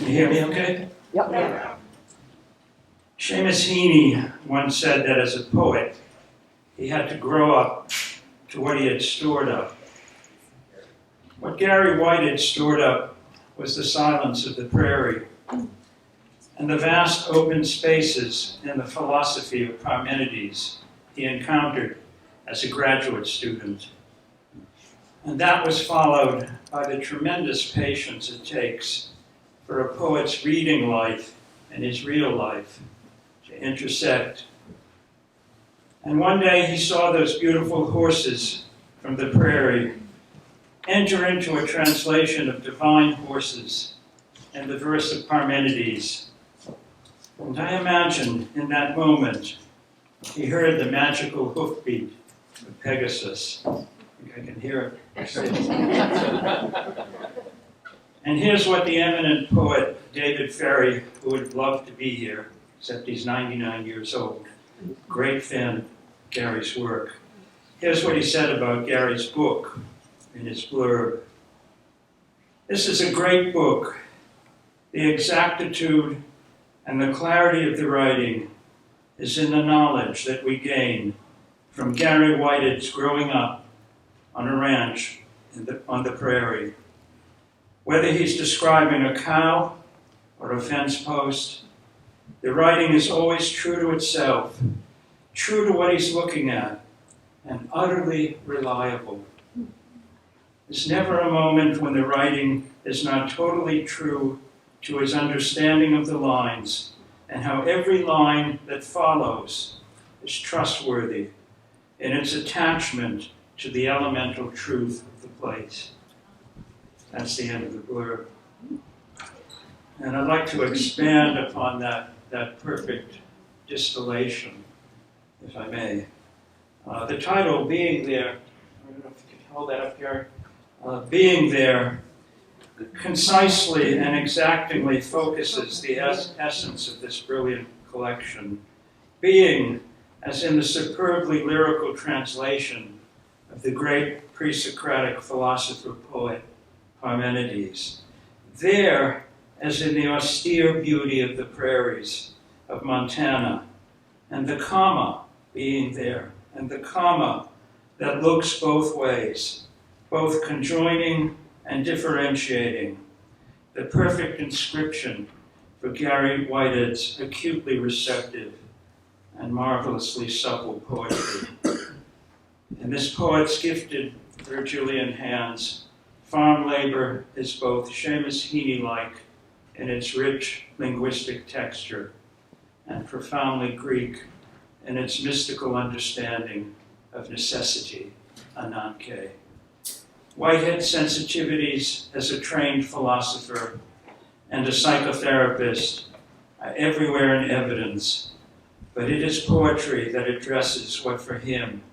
Can you hear me okay? Yep. Seamus Heaney once said that as a poet, he had to grow up to what he had stored up. What Gary White had stored up was the silence of the prairie and the vast open spaces in the philosophy of Parmenides he encountered as a graduate student. And that was followed by the tremendous patience it takes for a poet's reading life and his real life to intersect. And one day he saw those beautiful horses from the prairie enter into a translation of divine horses and the verse of Parmenides. And I imagine in that moment he heard the magical hoofbeat of Pegasus. I think I can hear it. And here's what the eminent poet David Ferry, who would love to be here, except he's 99 years old, great fan of Gary's work. Here's what he said about Gary's book in his blurb. This is a great book. The exactitude and the clarity of the writing is in the knowledge that we gain from Gary Whitehead's growing up on a ranch on the prairie. Whether he's describing a cow or a fence post, the writing is always true to itself, true to what he's looking at, and utterly reliable. There's never a moment when the writing is not totally true to his understanding of the lines, and how every line that follows is trustworthy in its attachment to the elemental truth of the place. That's the end of the blurb. And I'd like to expand upon that perfect distillation, if I may. The title, Being There, I don't know if you can hold that up, Gary. Being There concisely and exactingly focuses the essence of this brilliant collection. Being, as in the superbly lyrical translation of the great pre-Socratic philosopher-poet Parmenides. There, as in the austere beauty of the prairies of Montana, and the comma being there, and the comma that looks both ways, both conjoining and differentiating, the perfect inscription for Gary Whitehead's acutely receptive and marvelously supple poetry. In this poet's gifted Virgilian hands, farm labor is both Seamus Heaney-like in its rich linguistic texture and profoundly Greek in its mystical understanding of necessity, ananke. Whitehead's sensitivities as a trained philosopher and a psychotherapist are everywhere in evidence, but it is poetry that addresses what for him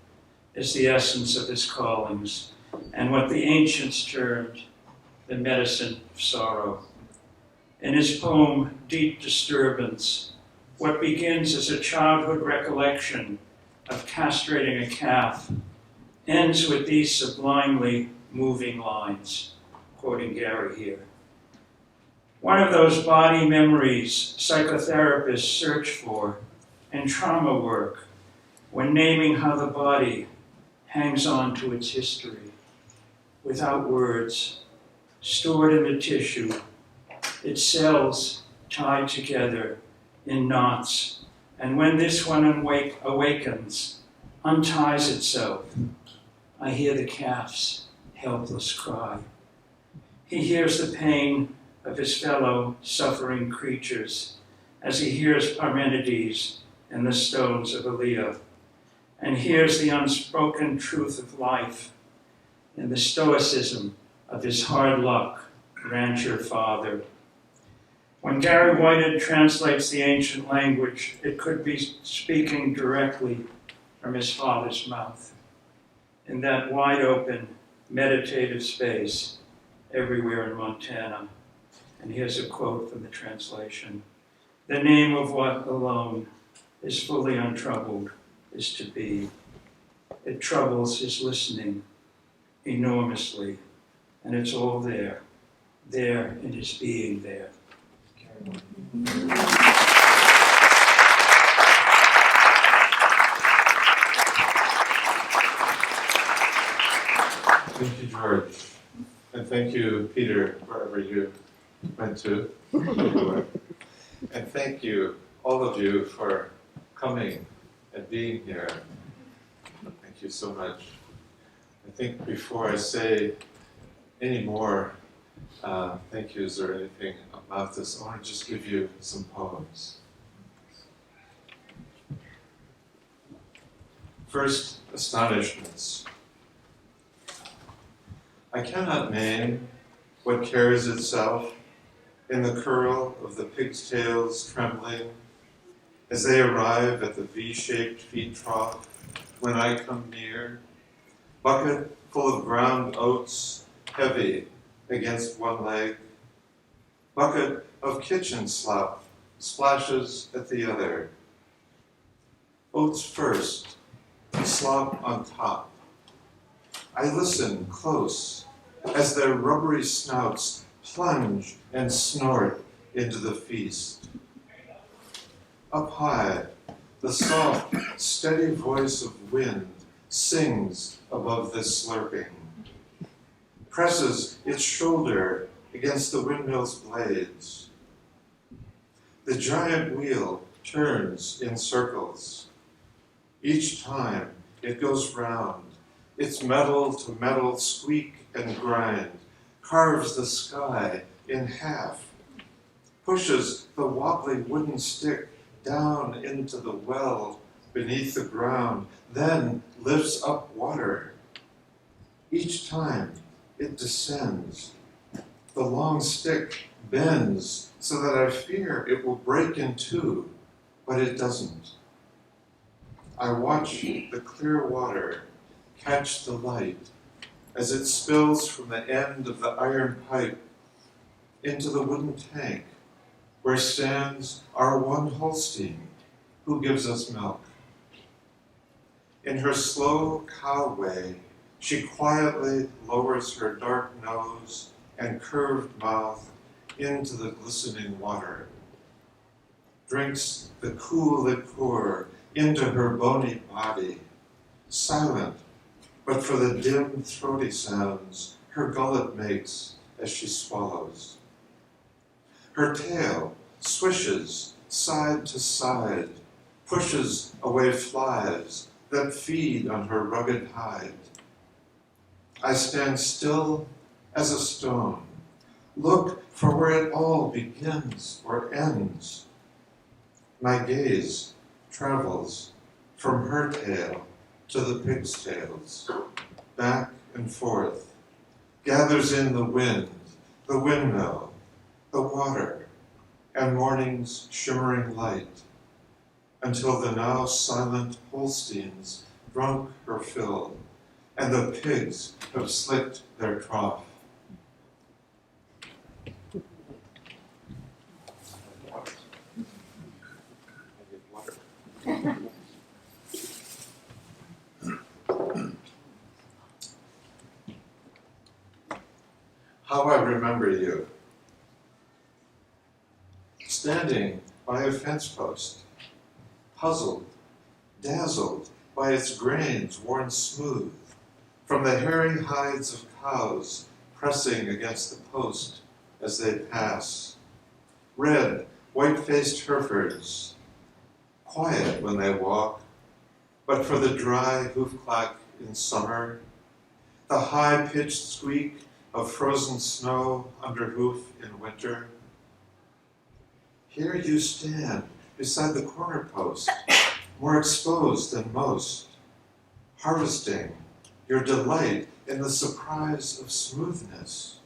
is the essence of his callings and what the ancients termed the medicine of sorrow. In his poem, Deep Disturbance, what begins as a childhood recollection of castrating a calf ends with these sublimely moving lines, quoting Gary here. One of those body memories psychotherapists search for in trauma work when naming how the body hangs on to its history without words, stored in the tissue, its cells tied together in knots, and when this one awakens, unties itself, I hear the calf's helpless cry. He hears the pain of his fellow suffering creatures as he hears Parmenides in the stones of Elia, and hears the unspoken truth of life in the stoicism of his hard luck rancher father. When Gary Whitehead translates the ancient language, it could be speaking directly from his father's mouth, in that wide open, meditative space everywhere in Montana. And here's a quote from the translation. The name of what alone is fully untroubled is to be. It troubles his listening enormously, and it's all there in his being there. Thank you, George. And thank you, Peter, wherever you went to. And thank you, all of you, for coming and being here. Thank you so much. I think before I say any more thank yous or anything about this, I want to just give you some poems. First, astonishments. I cannot name what carries itself in the curl of the pig's tails trembling as they arrive at the V-shaped feed trough when I come near, bucket full of ground oats heavy against one leg, bucket of kitchen slop splashes at the other. Oats first, slop on top. I listen close as their rubbery snouts plunge and snort into the feast. Up high, the soft, steady voice of wind sings above this slurping, presses its shoulder against the windmill's blades. The giant wheel turns in circles. Each time it goes round, its metal-to-metal squeak and grind carves the sky in half, pushes the wobbly wooden stick down into the well beneath the ground, then lifts up water. Each time it descends, the long stick bends so that I fear it will break in two, but it doesn't. I watch the clear water catch the light as it spills from the end of the iron pipe into the wooden tank where stands our one Holstein who gives us milk. In her slow cow way, she quietly lowers her dark nose and curved mouth into the glistening water, drinks the cool liqueur into her bony body, silent but for the dim, throaty sounds her gullet makes as she swallows. Her tail swishes side to side, pushes away flies that feed on her rugged hide. I stand still as a stone, look for where it all begins or ends. My gaze travels from her tail to the pig's tails, back and forth, gathers in the wind, the windmill, the water, and morning's shimmering light, until the now silent Holsteins drunk her fill, and the pigs have slicked their trough. How I remember you, standing by a fence post, puzzled, dazzled by its grains worn smooth from the hairy hides of cows pressing against the post as they pass. Red, white-faced Herefords, quiet when they walk, but for the dry hoof-clack in summer, the high-pitched squeak of frozen snow under hoof in winter. Here you stand beside the corner post, more exposed than most, harvesting your delight in the surprise of smoothness,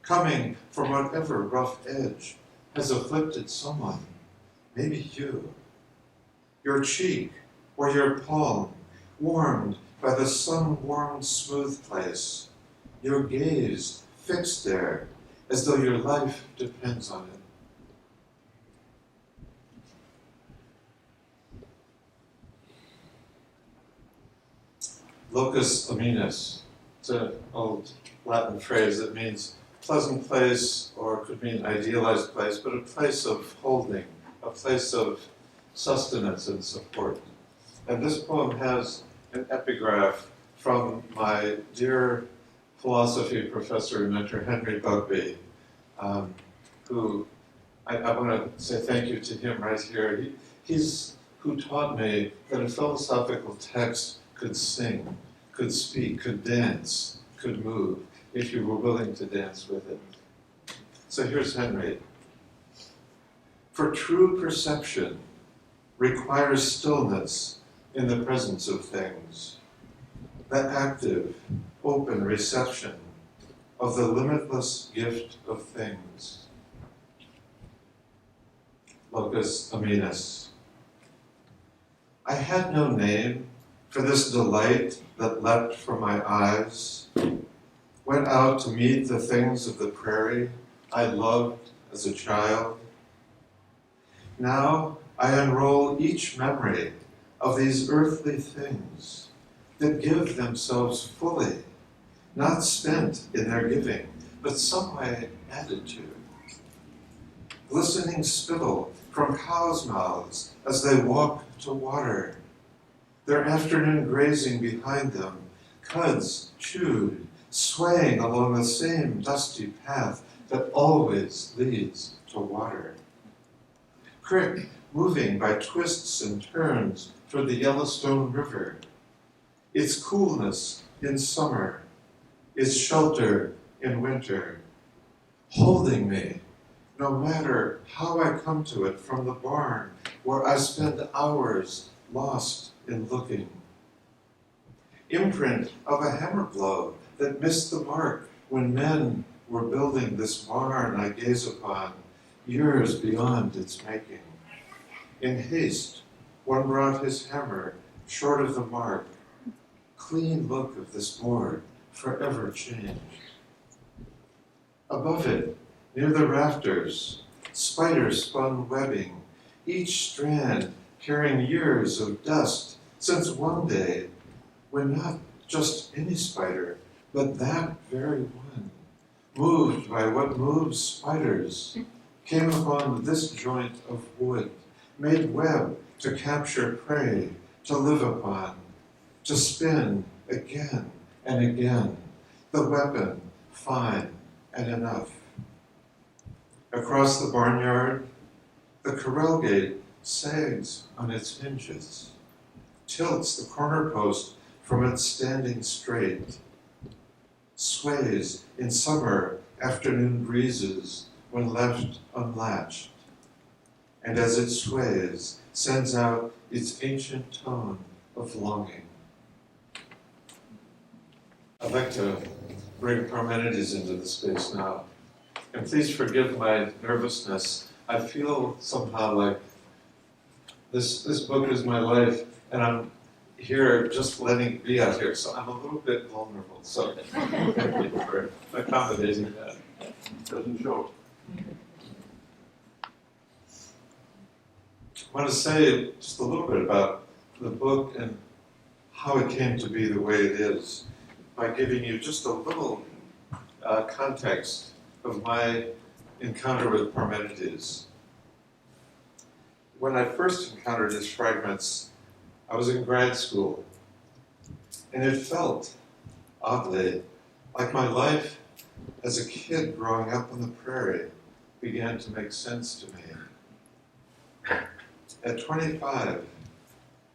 coming from whatever rough edge has afflicted someone, maybe you. Your cheek or your palm, warmed by the sun-warmed smooth place, your gaze fixed there as though your life depends on it. Locus aminis, it's an old Latin phrase that means pleasant place, or it could mean idealized place, but a place of holding, a place of sustenance and support. And this poem has an epigraph from my dear philosophy professor and mentor, Henry Bugby, who I want to say thank you to him right here. He's who taught me that a philosophical text could sing, could speak, could dance, could move, if you were willing to dance with it. So here's Henry. For true perception requires stillness in the presence of things, that active, open reception of the limitless gift of things. Locus Aminus. I had no name for this delight that leapt from my eyes, went out to meet the things of the prairie I loved as a child. Now I unroll each memory of these earthly things that give themselves fully, not spent in their giving, but some way added to. Glistening spittle from cows' mouths as they walk to water, their afternoon grazing behind them, cuds chewed, swaying along the same dusty path that always leads to water. Crick moving by twists and turns toward the Yellowstone River, its coolness in summer, its shelter in winter, holding me, no matter how I come to it from the barn where I spend hours lost in looking. Imprint of a hammer blow that missed the mark when men were building this barn I gaze upon, years beyond its making. In haste, one brought his hammer short of the mark. Clean look of this board, forever changed. Above it, near the rafters, spiders spun webbing, each strand carrying years of dust, since one day, when not just any spider, but that very one, moved by what moves spiders, came upon this joint of wood, made web to capture prey, to live upon, to spin again and again, the weapon fine and enough. Across the barnyard, the corral gate sags on its hinges, tilts the corner post from its standing straight, sways in summer afternoon breezes when left unlatched, and as it sways, sends out its ancient tone of longing. I'd like to bring Parmenides into the space now. And please forgive my nervousness. I feel somehow like this book is my life, and I'm here just letting it be out here, so I'm a little bit vulnerable. So thank you for accommodating that. Doesn't show. I want to say just a little bit about the book and how it came to be the way it is by giving you just a little context of my encounter with Parmenides. When I first encountered his fragments, I was in grad school, and it felt, oddly, like my life as a kid growing up on the prairie began to make sense to me. At 25,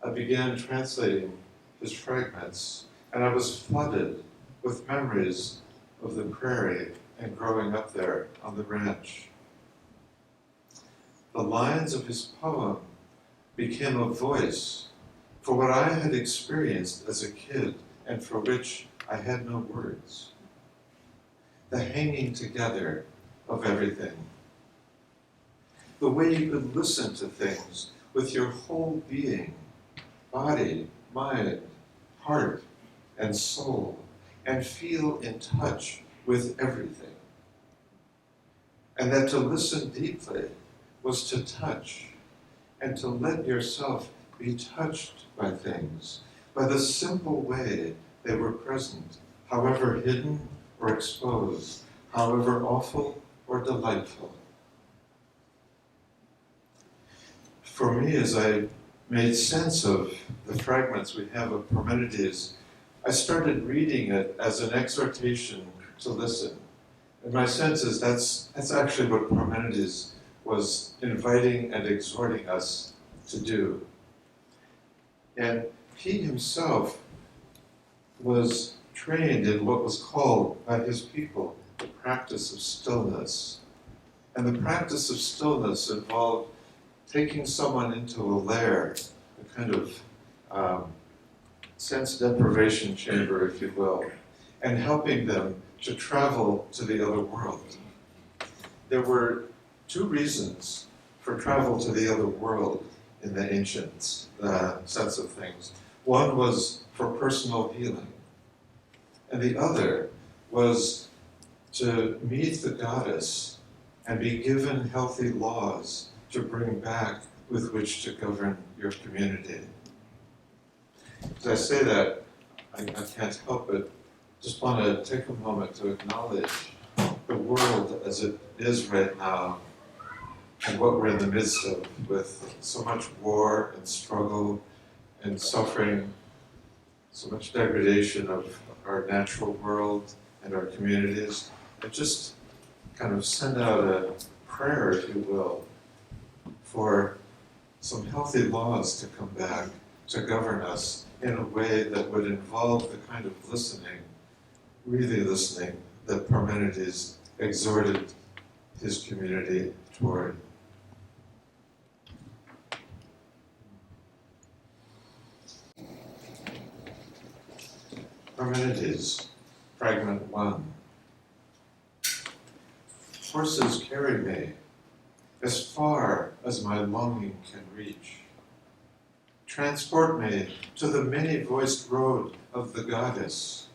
I began translating his fragments, and I was flooded with memories of the prairie and growing up there on the ranch. The lines of his poem became a voice for what I had experienced as a kid and for which I had no words. The hanging together of everything. The way you could listen to things with your whole being, body, mind, heart, and soul, and feel in touch with everything. And that to listen deeply was to touch, and to let yourself be touched by things, by the simple way they were present, however hidden or exposed, however awful or delightful. For me, as I made sense of the fragments we have of Parmenides, I started reading it as an exhortation to listen. And my sense is that's actually what Parmenides was inviting and exhorting us to do. And he himself was trained in what was called by his people the practice of stillness. And the practice of stillness involved taking someone into a lair, a kind of sense deprivation chamber, if you will, and helping them to travel to the other world. There were two reasons for travel to the other world in the ancient sense of things. One was for personal healing, and the other was to meet the goddess and be given healthy laws to bring back with which to govern your community. As I say that, I can't help but just want to take a moment to acknowledge the world as it is right now and what we're in the midst of, with so much war and struggle and suffering, so much degradation of our natural world and our communities. And just kind of send out a prayer, if you will, for some healthy laws to come back to govern us in a way that would involve the kind of listening, really listening, that Parmenides exhorted his community toward. Parmenides, Fragment 1. Horses carry me as far as my longing can reach. Transport me to the many-voiced road of the goddess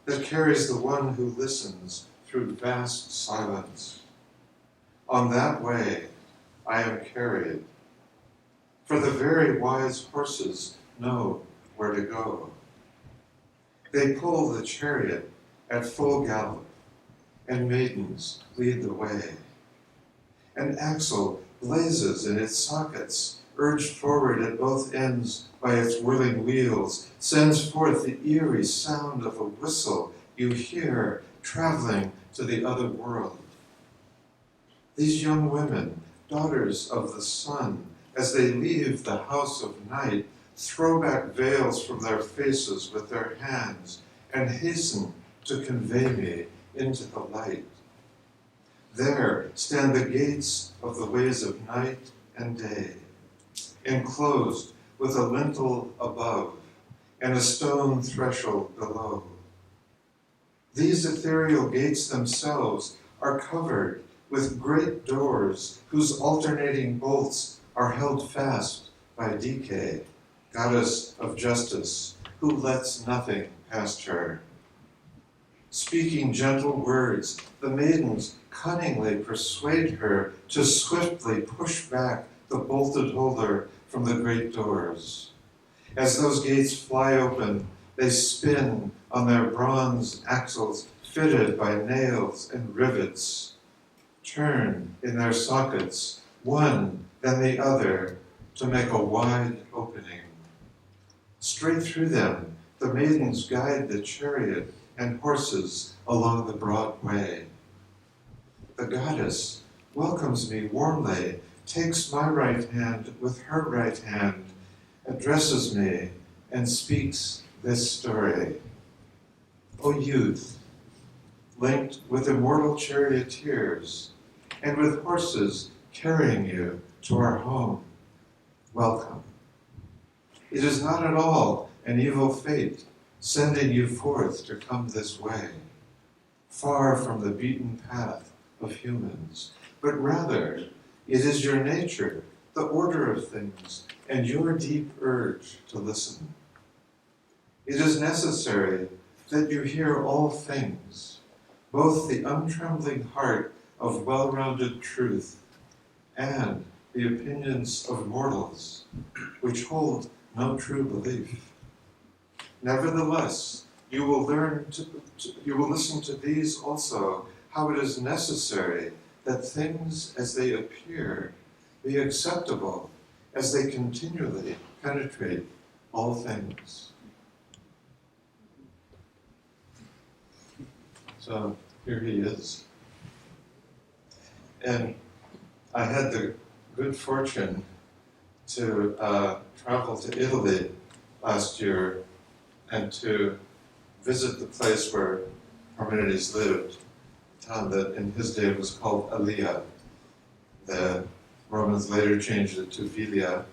that carries the one who listens through vast silence. On that way I am carried, for the very wise horses know where to go. They pull the chariot at full gallop, and maidens lead the way. An axle blazes in its sockets, urged forward at both ends by its whirling wheels, sends forth the eerie sound of a whistle you hear traveling to the other world. These young women, daughters of the sun, as they leave the house of night, throw back veils from their faces with their hands and hasten to convey me into the light. There stand the gates of the ways of night and day, enclosed with a lintel above and a stone threshold below. These ethereal gates themselves are covered with great doors whose alternating bolts are held fast by Decay, goddess of justice, who lets nothing past her. Speaking gentle words, the maidens cunningly persuade her to swiftly push back the bolted holder from the great doors. As those gates fly open, they spin on their bronze axles fitted by nails and rivets, turn in their sockets, one then the other, to make a wide opening. Straight through them, the maidens guide the chariot and horses along the broad way. The goddess welcomes me warmly, takes my right hand with her right hand, addresses me, and speaks this story. O youth, linked with immortal charioteers, and with horses carrying you to our home, welcome. It is not at all an evil fate sending you forth to come this way, far from the beaten path of humans, but rather it is your nature, the order of things, and your deep urge to listen. It is necessary that you hear all things, both the untrembling heart of well-rounded truth and the opinions of mortals, which hold no true belief. Nevertheless, you will listen to these also, how it is necessary that things as they appear be acceptable as they continually penetrate all things. So here he is. And I had the good fortune to travel to Italy last year and to visit the place where Parmenides lived, a town that in his day was called Alia. The Romans later changed it to Vilia.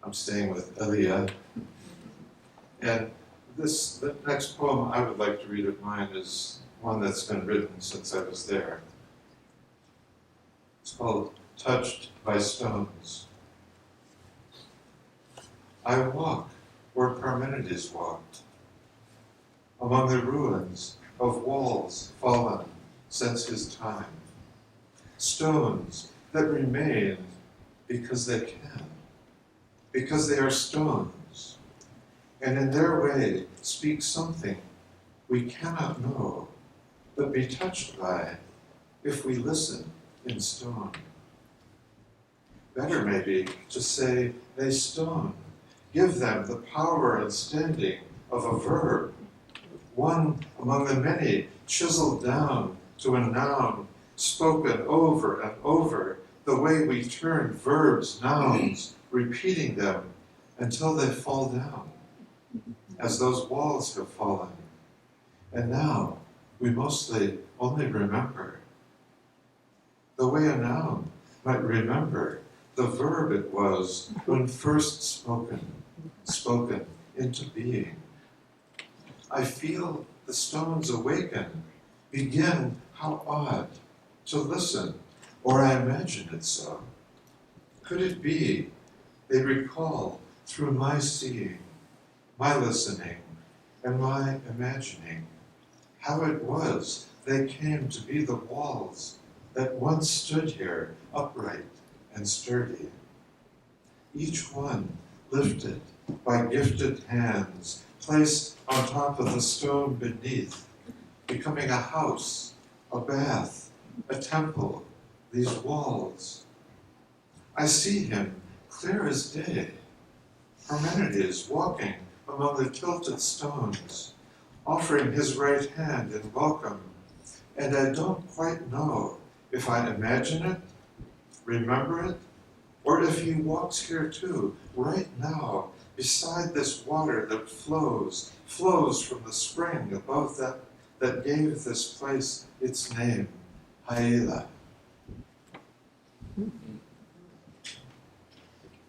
I'm staying with Alia. And the next poem I would like to read of mine is one that's been written since I was there. It's called Touched by Stones. I walk where Parmenides walked, among the ruins of walls fallen since his time, stones that remain because they can, because they are stones, and in their way speak something we cannot know, but be touched by if we listen in stone. Better maybe to say they stone, give them the power and standing of a verb, one among the many chiseled down to a noun, spoken over and over, the way we turn verbs, nouns, repeating them until they fall down, as those walls have fallen. And now we mostly only remember the way a noun might remember the verb it was when first spoken into being. I feel the stones awaken, begin, how odd, to listen, or I imagine it so. Could it be they recall through my seeing, my listening, and my imagining, how it was they came to be the walls that once stood here upright and sturdy, each one lifted by gifted hands, placed on top of the stone beneath, becoming a house, a bath, a temple, these walls. I see him clear as day, Parmenides walking among the tilted stones, offering his right hand in welcome, and I don't quite know if I imagine it, remember it, or if he walks here too, right now, beside this water that flows from the spring above that gave this place its name, Hyela.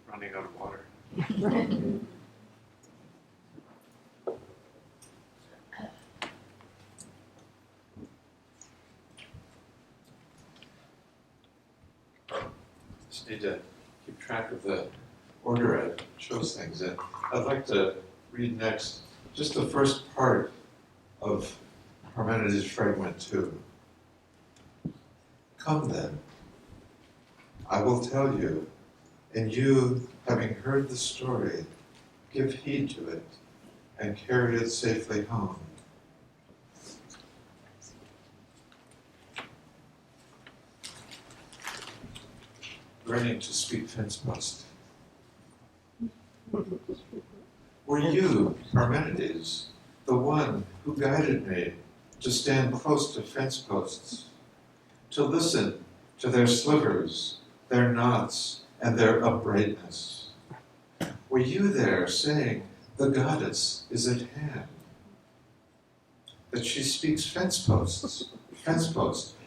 Running out of water. Just need to keep track of the order I chose things in. I'd like to read next just the first part of Parmenides' fragment 2. Come then, I will tell you, and you, having heard the story, give heed to it and carry it safely home. Learning to speak fence post. Were you, Parmenides, the one who guided me to stand close to fence posts, to listen to their slivers, their knots, and their uprightness? Were you there saying, the goddess is at hand? That she speaks fence posts,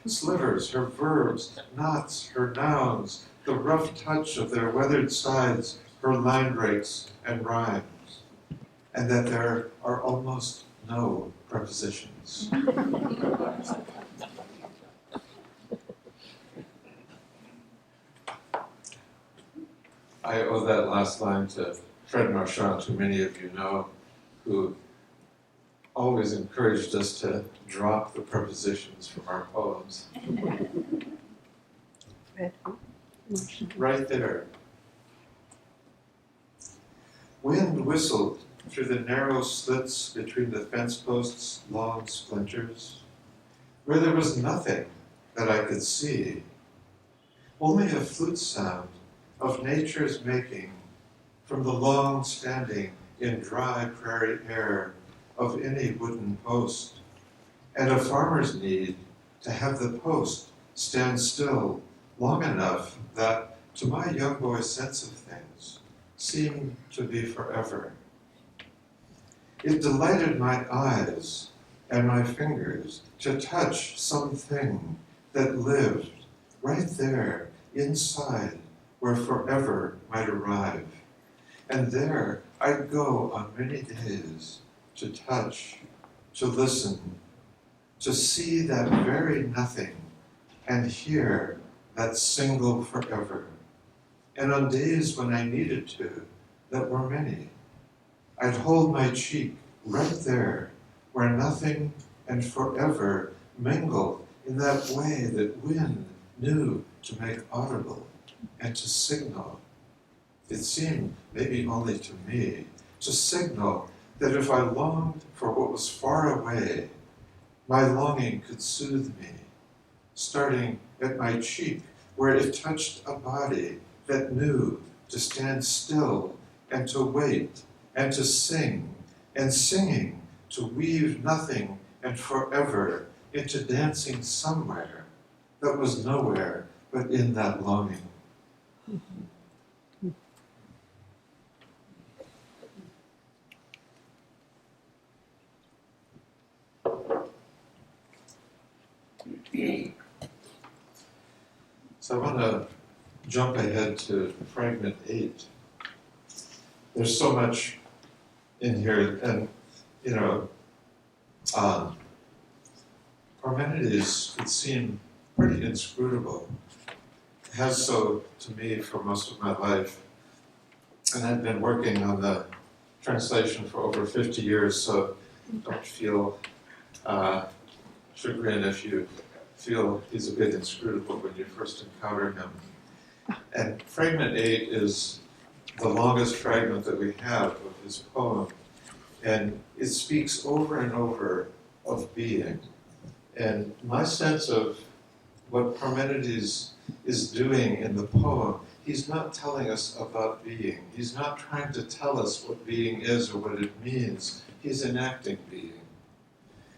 slivers, her verbs, knots, her nouns, the rough touch of their weathered sides, her line breaks and rhymes, and that there are almost no prepositions. I owe that last line to Fred Marchand, who many of you know, who always encouraged us to drop the prepositions from our poems. Right there. Wind whistled through the narrow slits between the fence posts' long splinters. where there was nothing that I could see, only a flute sound of nature's making from the long standing in dry prairie air of any wooden post, and a farmer's need to have the post stand still long enough that, to my young boy's sense of things, seemed to be forever. It delighted my eyes and my fingers to touch something that lived right there inside where forever might arrive. And there I'd go on many days to touch, to listen, to see that very nothing and hear that single forever. And on days when I needed to, that were many, I'd hold my cheek right there where nothing and forever mingled in that way that wind knew to make audible and to signal. It seemed, maybe only to me, to signal that if I longed for what was far away, my longing could soothe me, starting at my cheek where it touched a body that knew to stand still and to wait and to sing, and singing to weave nothing and forever into dancing somewhere that was nowhere but in that longing. So I want to jump ahead to fragment 8. There's so much in here, and Parmenides could seem pretty inscrutable. It has so to me for most of my life, and I've been working on the translation for over 50 years, so don't feel chagrin if you feel he's a bit inscrutable when you first encounter him. And fragment 8 is the longest fragment that we have of his poem, and it speaks over and over of being. And my sense of what Parmenides is doing in the poem, he's not telling us about being. He's not trying to tell us what being is or what it means. He's enacting being.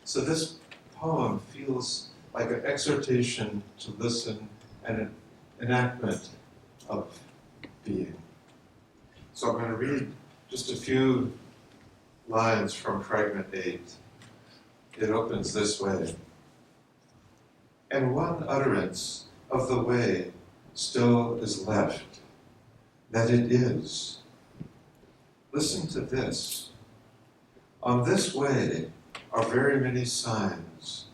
So this poem feels like an exhortation to listen and an enactment of being. So I'm going to read just a few lines from fragment 8. It opens this way. And one utterance of the way still is left, that it is. Listen to this. On this way are very many signs,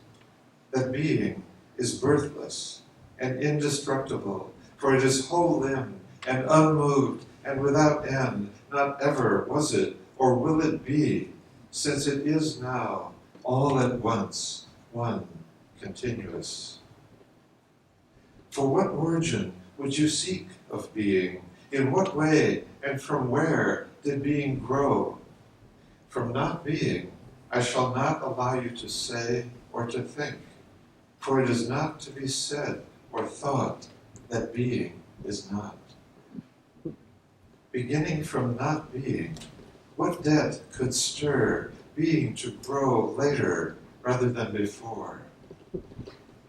that being is birthless and indestructible, for it is whole-limbed and unmoved and without end, not ever was it or will it be, since it is now all at once, one continuous. For what origin would you seek of being? In what way and from where did being grow? From not being, I shall not allow you to say or to think, for it is not to be said or thought that being is not. Beginning from not being, what debt could stir being to grow later rather than before?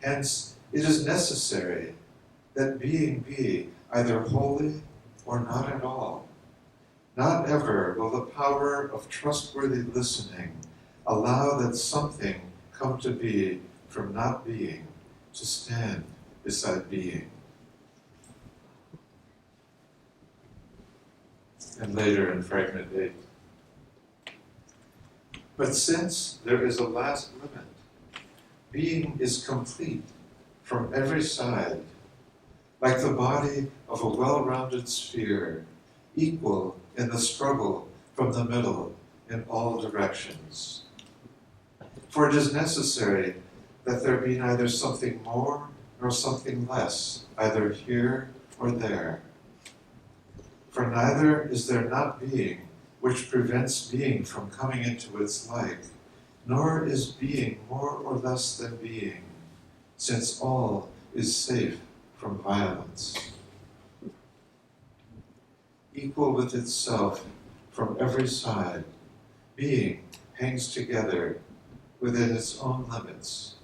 Hence, it is necessary that being be either wholly or not at all. Not ever will the power of trustworthy listening allow that something come to be from not being to stand beside being. And later in fragment 8. But since there is a last limit, being is complete from every side, like the body of a well-rounded sphere, equal in the struggle from the middle in all directions. For it is necessary that there be neither something more nor something less, either here or there. For neither is there not being which prevents being from coming into its like, nor is being more or less than being, since all is safe from violence. Equal with itself from every side, being hangs together within its own limits.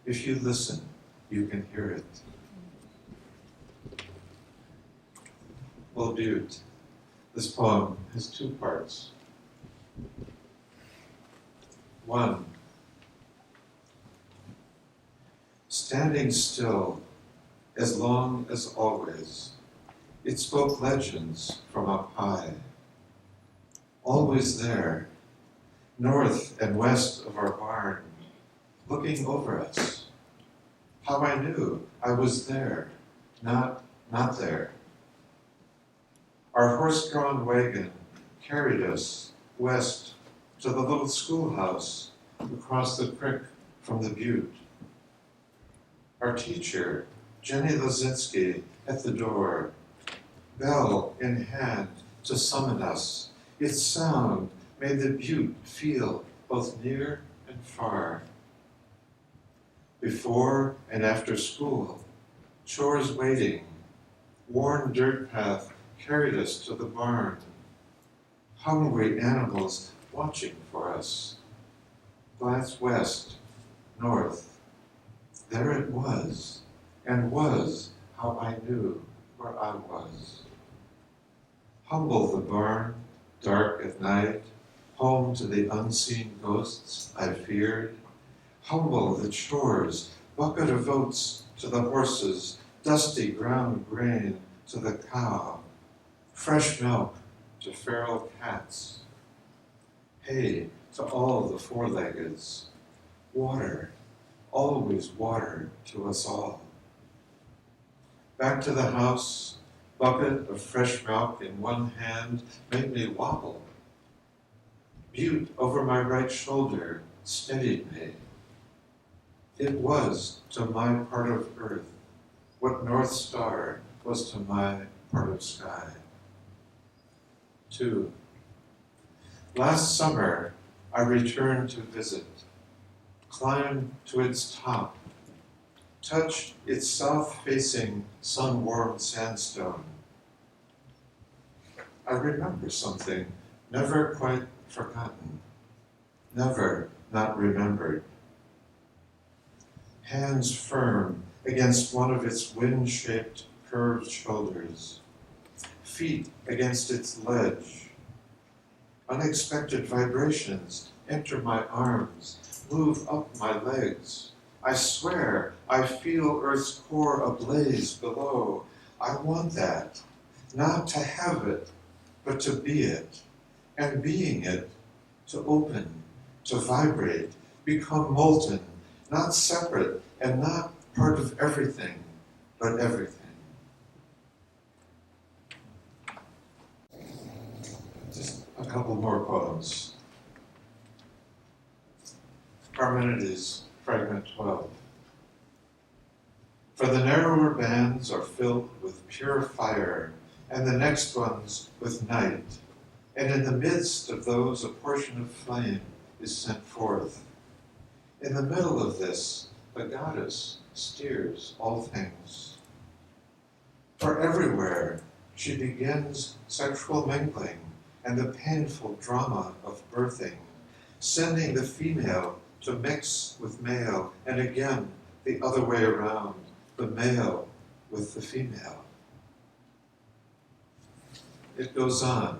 If you listen, you can hear it. Well, Butte. This poem has two parts. One, standing still as long as always, it spoke legends from up high. Always there, north and west of our barn, looking over us. How I knew I was there, not there. Our horse-drawn wagon carried us west to the little schoolhouse across the creek from the Butte. Our teacher, Jenny Lazinski, at the door, bell in hand to summon us. Its sound made the Butte feel both near and far. Before and after school, chores waiting, worn dirt path carried us to the barn. Hungry animals watching for us. Glance west, north. There it was, and was how I knew where I was. Humble the barn, dark at night, home to the unseen ghosts I feared. Humble the chores, bucket of oats to the horses, dusty ground grain to the cow, fresh milk to feral cats, hay to all the four-leggeds, water, always water to us all. Back to the house, bucket of fresh milk in one hand made me wobble. Butte over my right shoulder steadied me. It was to my part of earth what North Star was to my part of sky. 2. Last summer, I returned to visit, climbed to its top, touched its south-facing, sun-warmed sandstone. I remember something never quite forgotten, never not remembered. Hands firm against one of its wind-shaped, curved shoulders, feet against its ledge. Unexpected vibrations enter my arms, move up my legs. I swear I feel Earth's core ablaze below. I want that, not to have it, but to be it, and being it, to open, to vibrate, become molten, not separate and not part of everything, but everything. Just a couple more poems. Parmenides, Fragment 12. For the narrower bands are filled with pure fire, and the next ones with night, and in the midst of those a portion of flame is sent forth. In the middle of this, the goddess steers all things. For everywhere she begins sexual mingling and the painful drama of birthing, sending the female to mix with male, and again the other way around, the male with the female. It goes on.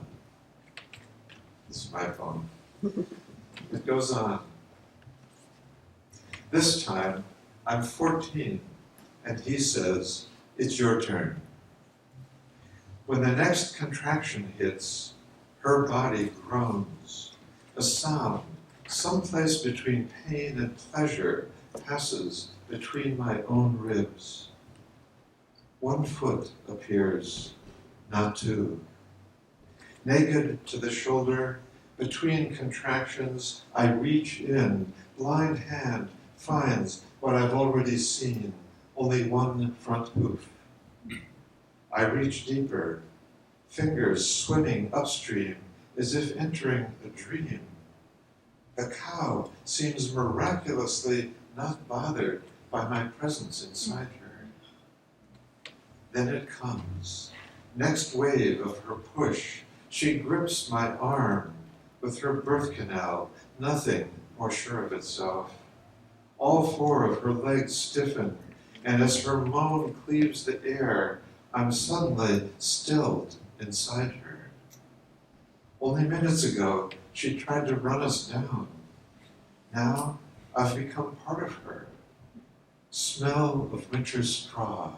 This is my poem. It goes on. This time, I'm 14, and he says, it's your turn. When the next contraction hits, her body groans. A sound, someplace between pain and pleasure, passes between my own ribs. One foot appears, not two. Naked to the shoulder, between contractions, I reach in, blind hand finds what I've already seen, only one front hoof. I reach deeper, fingers swimming upstream as if entering a dream. The cow seems miraculously not bothered by my presence inside her. Then it comes. Next wave of her push. She grips my arm with her birth canal, nothing more sure of itself. All four of her legs stiffen, and as her moan cleaves the air, I'm suddenly stilled inside her. Only minutes ago, she tried to run us down. Now, I've become part of her. Smell of winter straw,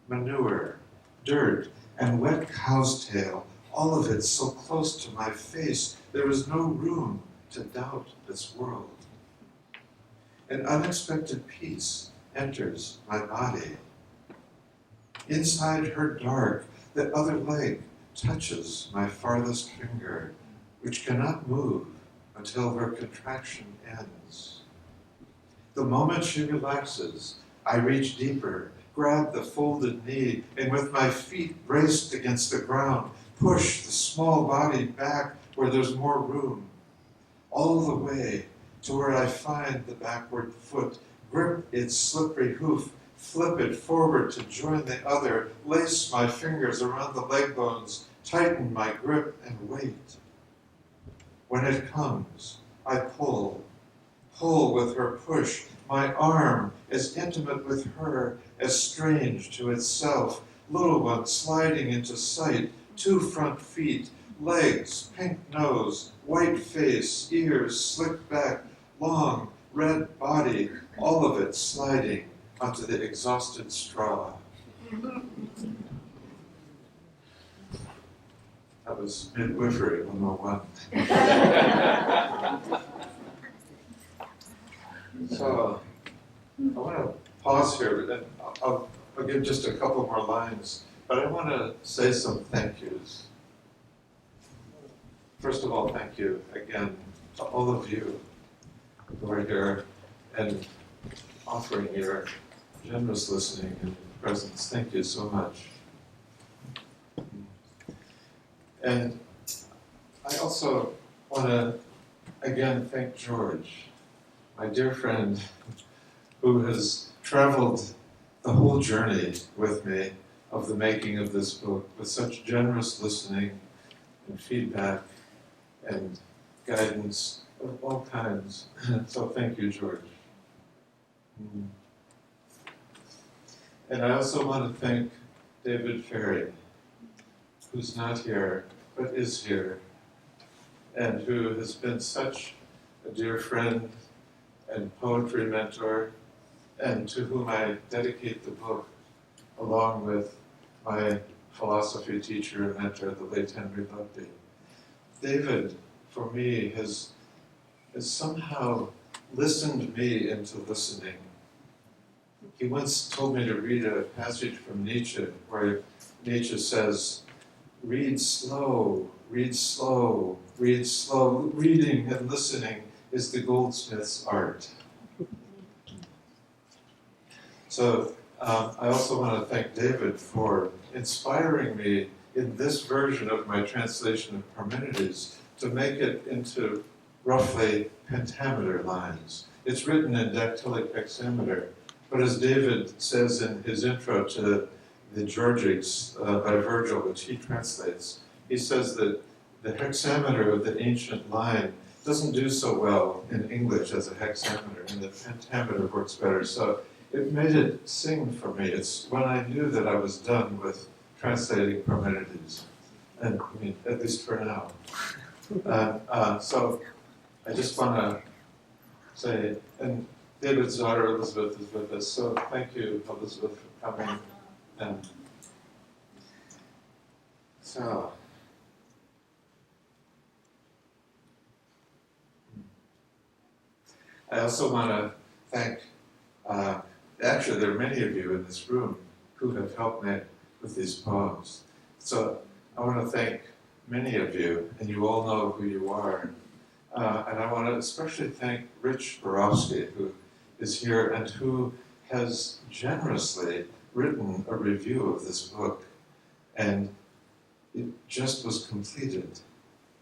manure, dirt, and wet cow's tail, all of it so close to my face, there is no room to doubt this world. An unexpected peace enters my body. Inside her dark, the other leg touches my farthest finger, which cannot move until her contraction ends. The moment she relaxes, I reach deeper, grab the folded knee, and with my feet braced against the ground, push the small body back where there's more room, all the way to where I find the backward foot, grip its slippery hoof, flip it forward to join the other, lace my fingers around the leg bones, tighten my grip and wait. When it comes, I pull with her push, my arm as intimate with her as strange to itself, little one sliding into sight, 2 front feet, legs, pink nose, white face, ears slicked back, long, red body, all of it sliding onto the exhausted straw. That was midwifery 101. So, I want to pause here, and I'll give just a couple more lines, but I want to say some thank yous. First of all, thank you again to all of you who are here and offering your generous listening and presence. Thank you so much. And I also want to again thank George, my dear friend, who has traveled the whole journey with me of the making of this book with such generous listening and feedback and guidance of all kinds. So thank you, George. And I also want to thank David Ferry, who's not here, but is here, and who has been such a dear friend and poetry mentor, and to whom I dedicate the book, along with my philosophy teacher and mentor, the late Henry Lugby. David, for me, has somehow listened me into listening. He once told me to read a passage from Nietzsche, where Nietzsche says, read slow, read slow, read slow. Reading and listening is the goldsmith's art. So I also want to thank David for inspiring me in this version of my translation of Parmenides to make it into roughly pentameter lines. It's written in dactylic hexameter, but as David says in his intro to the Georgics by Virgil, which he translates, he says that the hexameter of the ancient line doesn't do so well in English as a hexameter, and the pentameter works better. So it made it sing for me. It's when I knew that I was done with translating Parmenides, and I mean, at least for now. So I just want to say, and David's daughter Elizabeth is with us, so thank you, Elizabeth, for coming. And so, I also want to thank, actually there are many of you in this room who have helped me with these poems. So I want to thank many of you, and you all know who you are. And I want to especially thank Rich Borowski, who is here and who has generously written a review of this book. And it just was completed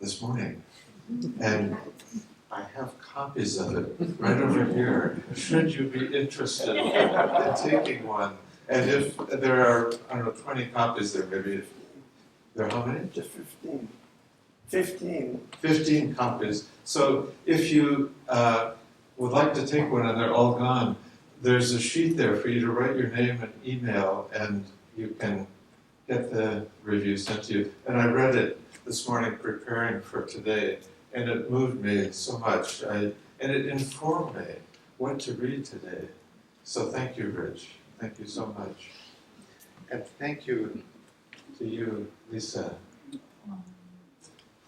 this morning. And I have copies of it right over here. Should you be interested in taking one? And if there are, I don't know, 20 copies there, maybe. If, there are how many? Just 15. 15. 15 copies. So if you would like to take one and they're all gone, there's a sheet there for you to write your name and email, and you can get the review sent to you. And I read it this morning preparing for today, and it moved me so much. And it informed me what to read today. So thank you, Rich. Thank you so much. And thank you to you, Lisa,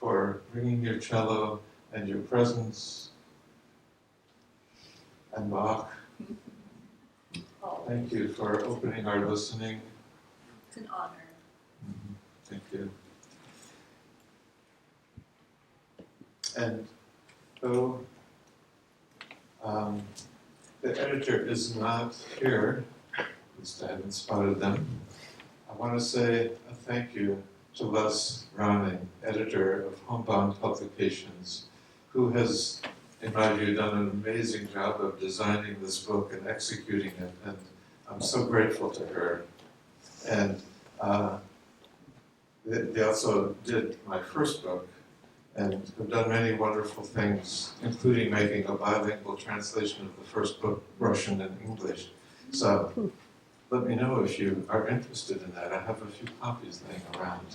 for bringing your cello and your presence, and Bach. Thank you for opening our listening. It's an honor. Thank you. And though the editor is not here, at least I haven't spotted them, I want to say a thank you to Les Browning, editor of Homebound Publications, who has, in my view, done an amazing job of designing this book and executing it, and I'm so grateful to her. And they also did my first book, and have done many wonderful things, including making a bilingual translation of the first book, Russian and English. So let me know if you are interested in that. I have a few copies laying around.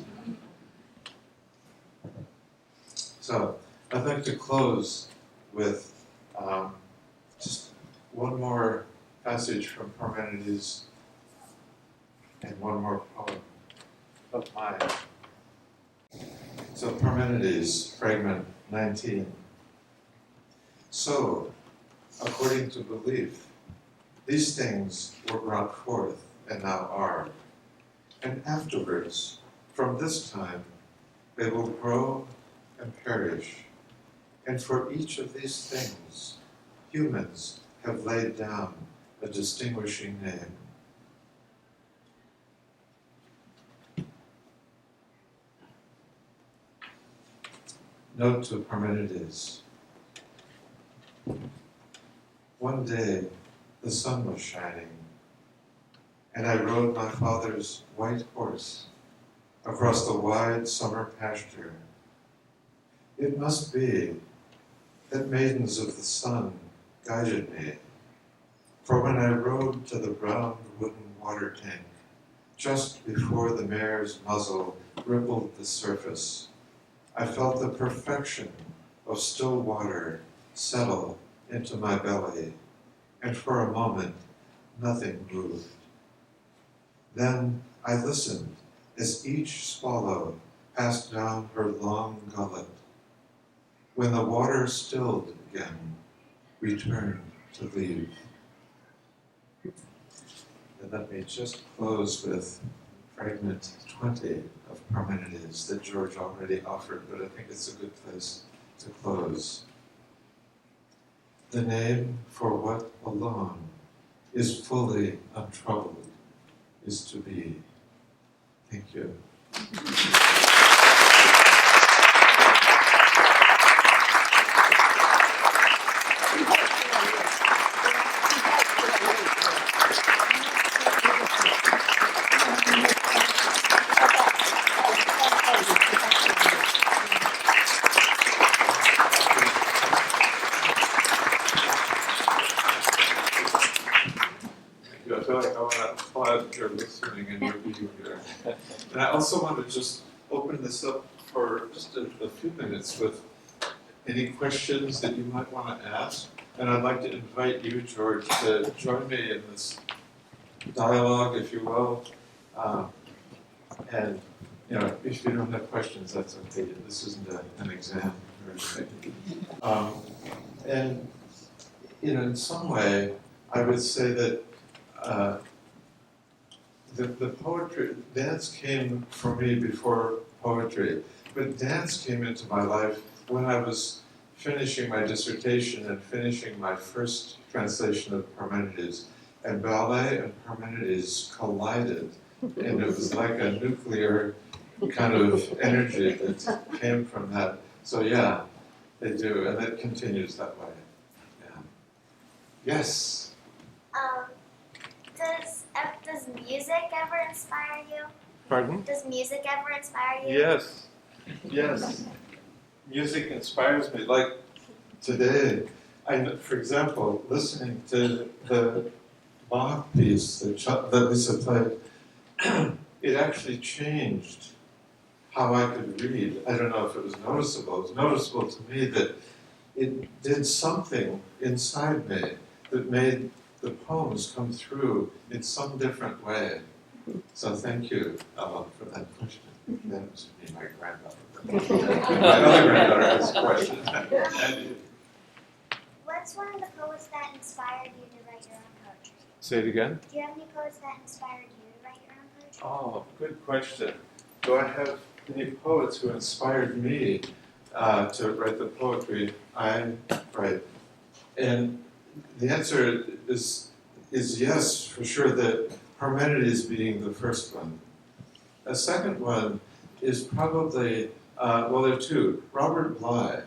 So I'd like to close with just one more passage from Parmenides and one more poem of mine. So Parmenides, fragment 19. So, according to belief, these things were brought forth and now are. And afterwards, from this time, they will grow and perish. And for each of these things, humans have laid down a distinguishing name. Note to Parmenides. One day, the sun was shining, and I rode my father's white horse across the wide summer pasture. It must be that maidens of the sun guided me, for when I rode to the round wooden water tank, just before the mare's muzzle rippled the surface, I felt the perfection of still water settle into my belly, and for a moment, nothing moved. Then I listened as each swallow passed down her long gullet. When the water stilled again, we turned to leave. And let me just close with fragment 20 of Parmenides that George already offered, but I think it's a good place to close. The name for what alone is fully untroubled is to be. Thank you. I feel like I want to applaud your listening and your being here. And I also want to just open this up for just a few minutes with any questions that you might want to ask. And I'd like to invite you, George, to join me in this dialogue, if you will. And, you know, if you don't have questions, that's okay. This isn't an exam or anything. And, you know, in some way, I would say that the poetry, dance came for me before poetry, but dance came into my life when I was finishing my dissertation and finishing my first translation of Parmenides, and ballet and Parmenides collided, and it was like a nuclear kind of energy that came from that. So yeah, They do, and it continues that way. Yeah. Yes. Does music ever inspire you? Pardon? Does music ever inspire you? Yes. Yes. Music inspires me. Like today, for example, listening to the Bach piece that Lisa played, it actually changed how I could read. I don't know if it was noticeable. It was noticeable to me that it did something inside me that made the poems come through in some different way. So thank you, Ella, for that question. That was me, my granddaughter. My other granddaughter has a question. And What's one of the poets that inspired you to write your own poetry? say it again. Do you have any poets that inspired you to write your own poetry? Oh, good question. Do I have any poets who inspired me to write the poetry I write? And the answer is yes, for sure, that Parmenides being the first one. A second one is probably, well, there are two. Robert Bly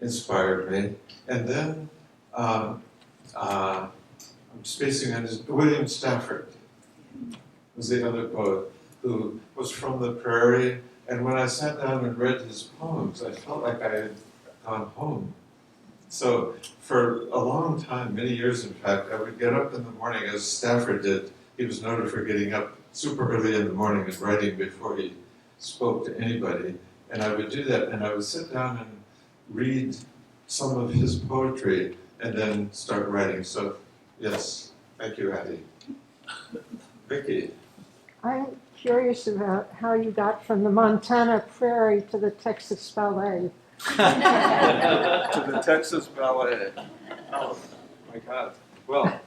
inspired me, and then I'm spacing on his, William Stafford was the other poet who was from the prairie, and when I sat down and read his poems, I felt like I had gone home. So for a long time, many years in fact, I would get up in the morning as Stafford did. He was noted for getting up super early in the morning and writing before he spoke to anybody. And I would do that, and I would sit down and read some of his poetry and then start writing. So yes, thank you, Addie. Vicki. I'm curious about how you got from the Montana Prairie to the Texas Ballet. To the Texas Ballet. Oh my God. Well,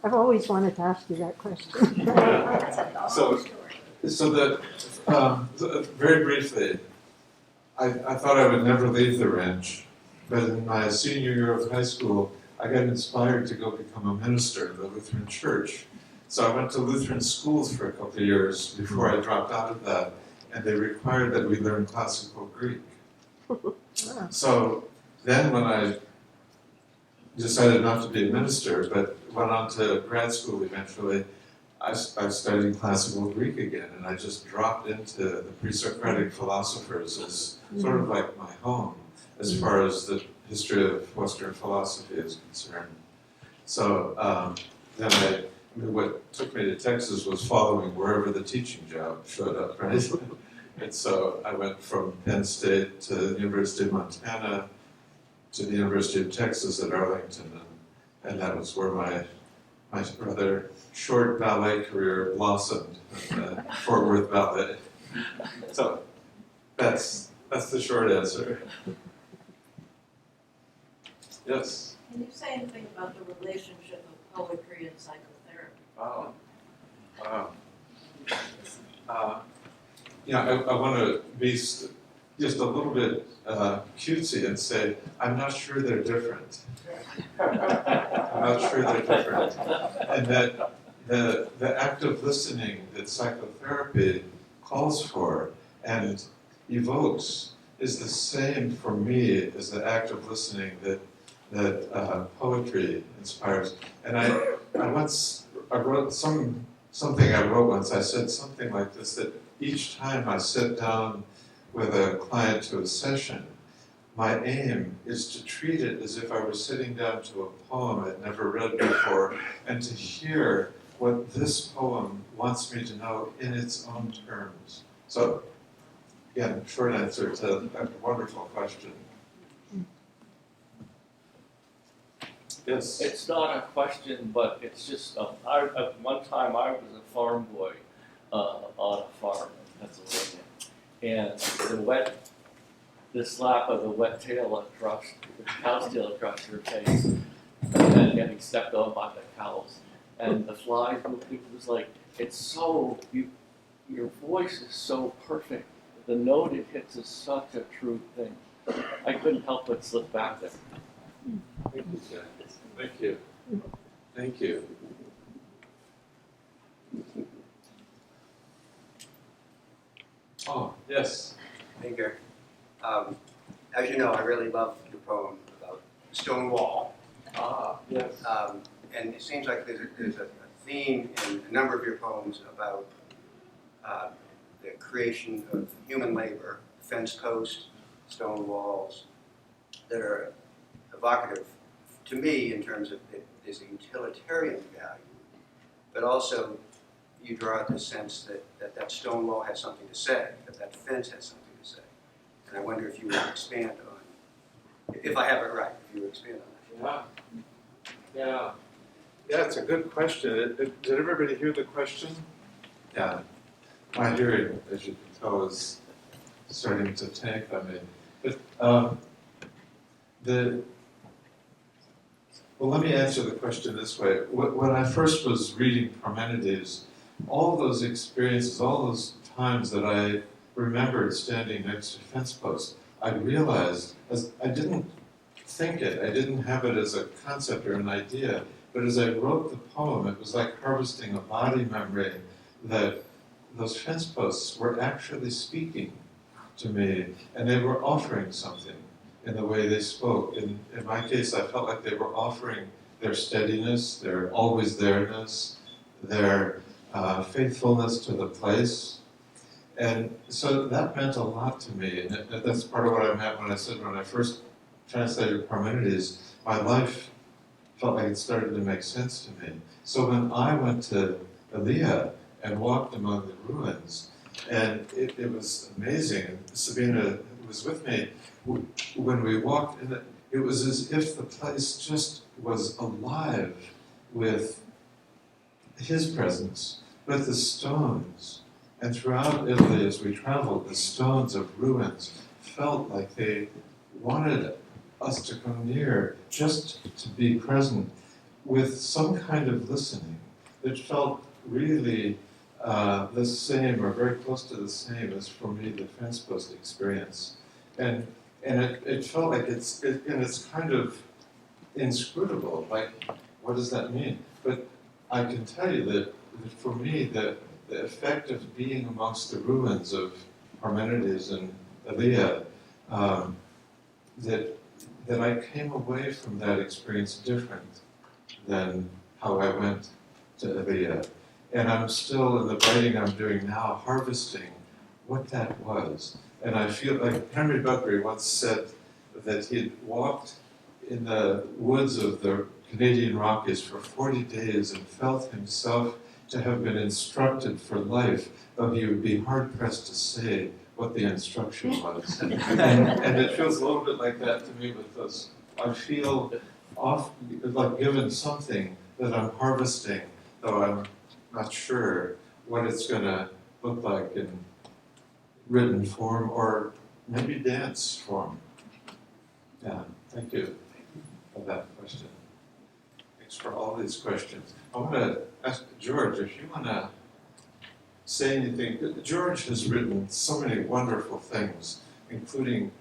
I've always wanted to ask you that question. Very briefly, I thought I would never leave the ranch, but in my senior year of high school, I got inspired to go become a minister in the Lutheran Church. So I went to Lutheran schools for a couple of years before I dropped out of that, and they required that we learn classical Greek. So then when I decided not to be a minister, but went on to grad school eventually, I studied classical Greek again, and I just dropped into the pre-Socratic philosophers as sort of like my home as far as the history of Western philosophy is concerned. So then what took me to Texas was following wherever the teaching job showed up, right? And so I went from Penn State to the University of Montana to the University of Texas at Arlington, and that was where my rather short ballet career blossomed at the Fort Worth Ballet. So that's the short answer. Yes? Can you say anything about the relationship of poetry and psychotherapy? Wow. I want to be just a little bit cutesy and say, I'm not sure they're different. I'm not sure they're different. And that the act of listening that psychotherapy calls for and evokes is the same for me as the act of listening that poetry inspires. And I wrote something I wrote once. I said something like this, that each time I sit down with a client to a session, my aim is to treat it as if I were sitting down to a poem I'd never read before, and to hear what this poem wants me to know in its own terms. So, again, short answer to a wonderful question. Yes? It's not a question, but it's just, at one time I was a farm boy on a farm in Pennsylvania. And the slap of the wet tail across, the cow's tail across your face, and then getting stepped on by the cows. And the flies moving, it was like, it's so, your voice is so perfect. The note it hits is such a true thing. I couldn't help but slip back there. Thank you, Jack. Thank you. Thank you. Oh, yes. Hey, Gary. as you know, I really love your poem about Stonewall. Yes. And it seems like there's a theme in a number of your poems about the creation of human labor, fence posts, stone walls, that are evocative to me in terms of there's a utilitarian value, but also you draw out the sense that stone wall has something to say, that fence has something to say. And I wonder if you would expand on, if I have it right, if you would expand on that. Yeah. Yeah, it's a good question. Did everybody hear the question? Yeah. My hearing, as you can tell, is starting to tank on me. But well, let me answer the question this way. When I first was reading Parmenides, all those experiences, all those times that I remembered standing next to fence posts, I realized, as I didn't think it, I didn't have it as a concept or an idea, but as I wrote the poem, it was like harvesting a body memory that those fence posts were actually speaking to me, and they were offering something in the way they spoke. In my case, I felt like they were offering their steadiness, their always there-ness, their faithfulness to the place. And so that meant a lot to me, and that's part of what I meant when I said when I first translated Parmenides, my life felt like it started to make sense to me. So when I went to Elia and walked among the ruins, and it was amazing, and Sabina was with me, when we walked in it was as if the place just was alive with his presence, with the stones. And throughout Italy, as we traveled, the stones of ruins felt like they wanted us to come near, just to be present with some kind of listening that felt really the same, or very close to the same as for me, the fence post experience. And it felt like it's kind of inscrutable, like, what does that mean? But I can tell you that for me, the effect of being amongst the ruins of Parmenides and Elia, that I came away from that experience different than how I went to Elia. And I'm still, in the writing I'm doing now, harvesting what that was. And I feel like Henry Buckley once said that he had walked in the woods of the Canadian Rockies for 40 days and felt himself to have been instructed for life, though he would be hard-pressed to say what the instruction was. And it feels a little bit like that to me with those. I feel like given something that I'm harvesting, though I'm not sure what it's going to look like in written form or maybe dance form. Yeah, thank you for that question. Thanks for all these questions. I want to ask George if you want to say anything. George has written so many wonderful things, including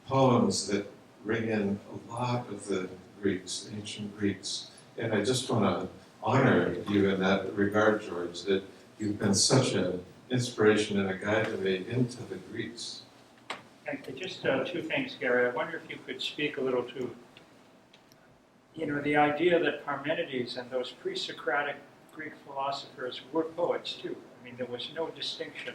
poems that bring in a lot of the Greeks, ancient Greeks. And I just want to honor you in that regard, George, that you've been such an inspiration and a guide to me into the Greeks. Just two things, Gary. I wonder if you could speak a little to, the idea that Parmenides and those pre-Socratic Greek philosophers were poets too. I mean, there was no distinction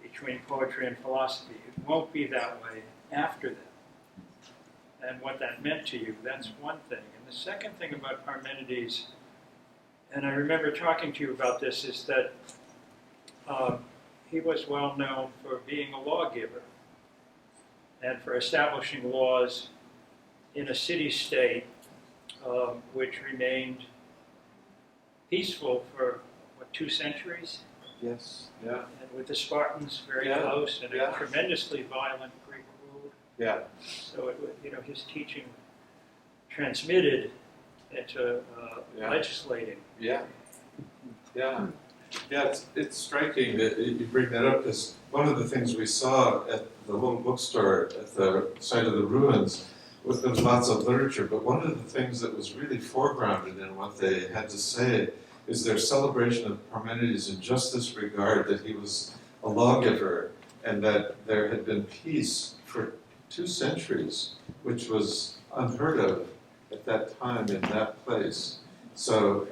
between poetry and philosophy. It won't be that way after them. And what that meant to you, that's one thing. And the second thing about Parmenides, and I remember talking to you about this, is that he was well known for being a lawgiver and for establishing laws in a city-state which remained peaceful for, 2 centuries? Yes, yeah. And with the Spartans very close, and a tremendously violent Greek rule. Yeah. So, his teaching transmitted into legislating. Yeah. Yeah. Yeah, it's striking that you bring that up, because one of the things we saw at the little bookstore at the site of the ruins was there was lots of literature, but one of the things that was really foregrounded in what they had to say is their celebration of Parmenides in just this regard, that he was a lawgiver and that there had been peace for 2 centuries, which was unheard of at that time in that place. So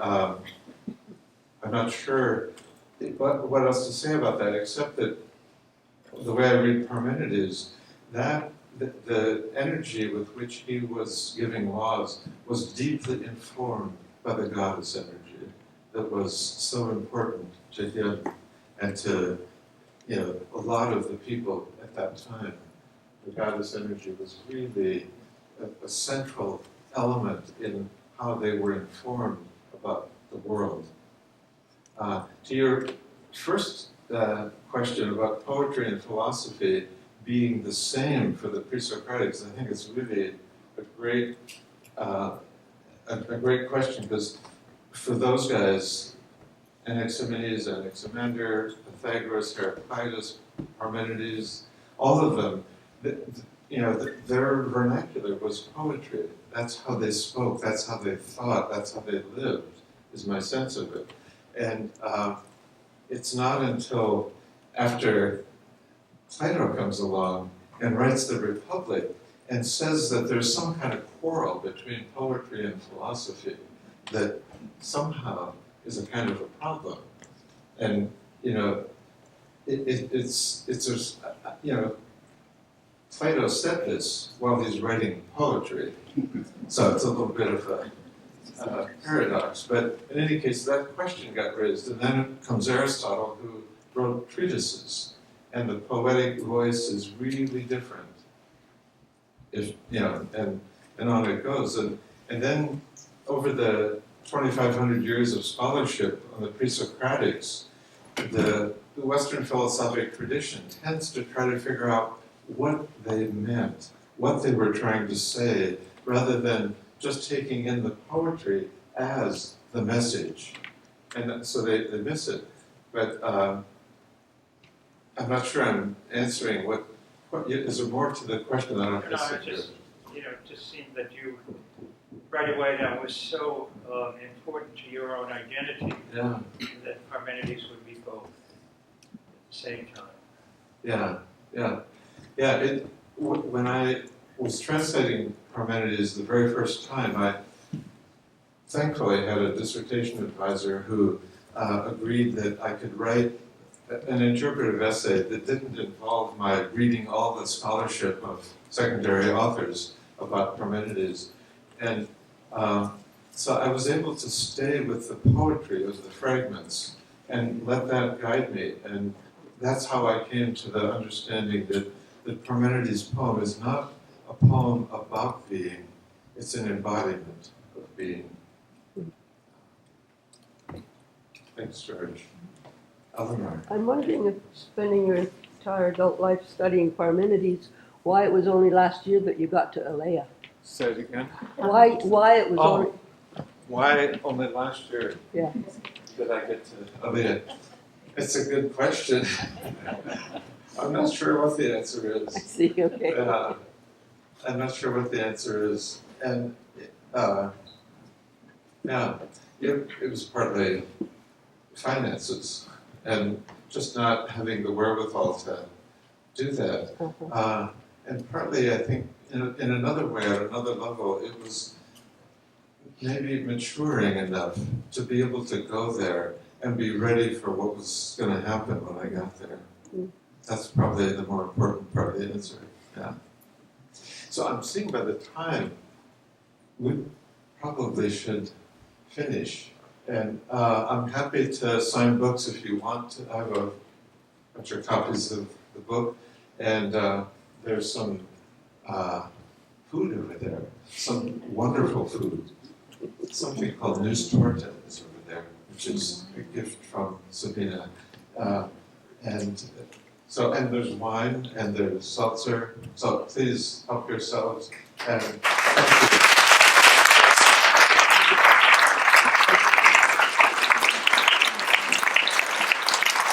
I'm not sure what else to say about that, except that the way I read Parmenides, that the energy with which he was giving laws was deeply informed by the goddess energy that was so important to him and to a lot of the people at that time. The goddess energy was really a central element in how they were informed about the world. To your first question about poetry and philosophy being the same for the pre-Socratics, I think it's really a great question, because for those guys, Anaximenes, Anaximander, Pythagoras, Heraclitus, Parmenides, all of them, their vernacular was poetry. That's how they spoke, that's how they thought, that's how they lived, is my sense of it. And it's not until after Plato comes along and writes the Republic and says that there's some kind of quarrel between poetry and philosophy that somehow is a kind of a problem. And, Plato said this while he's writing poetry, so it's a little bit of a paradox. But in any case, that question got raised, and then comes Aristotle, who wrote treatises, and the poetic voice is really different. And on it goes. And then over the 2,500 years of scholarship on the pre-Socratics, the Western philosophic tradition tends to try to figure out what they meant, what they were trying to say, rather than just taking in the poetry as the message. And so they miss it. But I'm not sure I'm answering what is there more to the question that I'm No, missing? it just seemed that you, right away, that was so important to your own identity Yeah, that Parmenides would be both at the same time. yeah. When I was translating Parmenides the very first time, I thankfully had a dissertation advisor who agreed that I could write an interpretive essay that didn't involve my reading all the scholarship of secondary authors about Parmenides. And so I was able to stay with the poetry of the fragments and let that guide me. And that's how I came to the understanding that Parmenides' poem is not a poem about being, it's an embodiment of being. Thanks, George. Eleanor. I'm wondering if spending your entire adult life studying Parmenides, why it was only last year that you got to Alea? Say it again. Why it was only, Why only last year yeah. did I get to Alea? It's a good question. I'm not sure what the answer I is. see, okay. I'm not sure what the answer is. And it was partly finances and just not having the wherewithal to do that. Uh-huh. And partly, I think, in another way, at another level, it was maybe maturing enough to be able to go there and be ready for what was going to happen when I got there. Mm. That's probably the more important part of the answer. Yeah. So I'm seeing by the time we probably should finish. And I'm happy to sign books if you want. I have a bunch of copies of the book. And there's some food over there, some wonderful food. Something called News Torta is over there, which is a gift from Sabina. And there's wine and there's seltzer. So please help yourselves. And thank you.